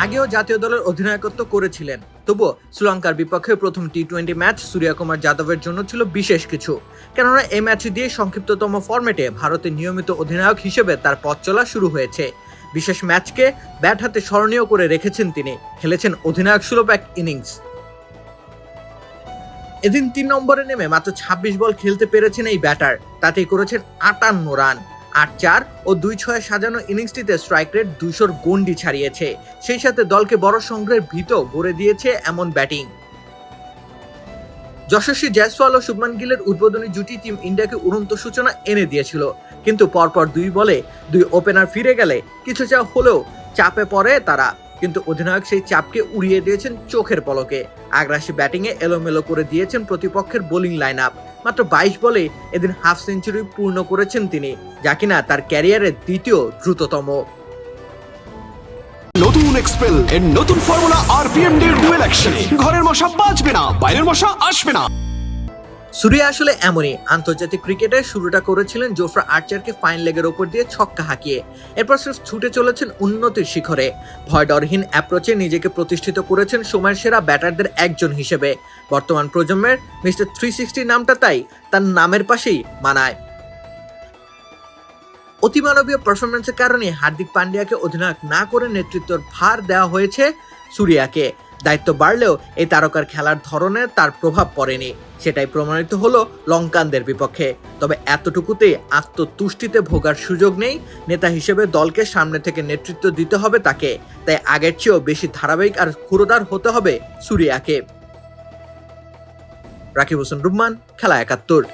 আগেও জাতীয় দলের অধিনায়কত্ব করেছিলেন। তবুও শ্রীলঙ্কার বিপক্ষে প্রথম টি-20 ম্যাচ সূর্যকুমার যাদবের জন্য ছিল বিশেষ কিছু, কেননা এই ম্যাচ দিয়ে সংক্ষিপ্ততম ফরম্যাটে ভারতের নিয়মিত অধিনায়ক হিসেবে তার পথ চলা শুরু হয়েছে। বিশেষ ম্যাচকে ব্যাট হাতে স্মরণীয় করে রেখেছেন তিনি, খেলেছেন অধিনায়ক সুলভ এক ইনিংস। এদিন ৩ নম্বরে নেমে মাত্র ২৬ বল খেলতে পেরেছেন এই ব্যাটার, তাতেই করেছেন ৫৮ রান। ৮-৪ ও ২-৬ সাজানো ইনিংসটিতে স্ট্রাইক রেট ২০০-র গন্ডি ছাড়িয়েছে, সেই সাথে দলকে বড় সংগ্রহের ভিতও গড়ে দিয়েছে এমন ব্যাটিং। যশস্বী জয়সওয়াল ও শুভমান গিলের উদ্বোধনী জুটি টিম ইন্ডিয়াকে উড়ন্ত সূচনা এনে দিয়েছিল, কিন্তু পরপর ২ বলে ২ ওপেনার ফিরে গেলে কিছুটা হলেও চাপে পড়ে তারা, কিন্তু অধিনায়ক সেই চাপকে উড়িয়ে দিয়েছেন চোখের পলকে। আগ্রাসী ব্যাটিংয়ে এলোমেলো করে দিয়েছেন প্রতিপক্ষের বোলিং লাইন আপ। মাত্র ২২ বলে এদিন হাফ সেঞ্চুরি পূর্ণ করেছেন তিনি, যা কিনা তার ক্যারিয়ারের দ্বিতীয় দ্রুততম। নতুন এক্সপেল এর নতুন ফর্মুলা আরপিএম ডের ডুয়েল অ্যাকশনে ঘরের মশা বাঁচবে না, বাইরের মশা আসবে না। সূর্য আসলে এমনই। আন্তর্জাতিক ক্রিকেটে শুরুটা করেছিলেন জোফরা আর্চারকে ফাইন লেগের ওপর দিয়ে ছক্কা হাঁকিয়ে, এরপর সির্ফ ছুটে চলেছেন উন্নতির শিখরে। ভয়ডরহীন অ্যাপ্রোচে নিজেকে প্রতিষ্ঠিত করেছেন সময়ের সেরা ব্যাটারদের একজন হিসেবে। বর্তমান প্রজন্মের মিস্টার 360 নামটা তাই তার নামের পাশেই মানায়। অতিমানবীয় পারফরমেন্সের কারণে হার্দিক পান্ডিয়াকে অধিনায়ক না করে নেতৃত্বের ভার দেওয়া হয়েছে সূর্যকে। দায়িত্ব বাড়লেও এই তারকার খেলার ধরনে তার প্রভাব পড়েনি, সেটাই প্রমাণিত হলো লঙ্কানদের বিপক্ষে। তবে এতটুকুতেই আত্মতুষ্টিতে ভোগার সুযোগ নেই। নেতা হিসেবে দলকে সামনে থেকে নেতৃত্ব দিতে হবে তাকে, তাই আগের চেয়েও বেশি ধারাবাহিক আর ক্ষুরোদার হতে হবে সূর্যকে। রাকিব হোসেন রুম্মান, খেলা ৭১।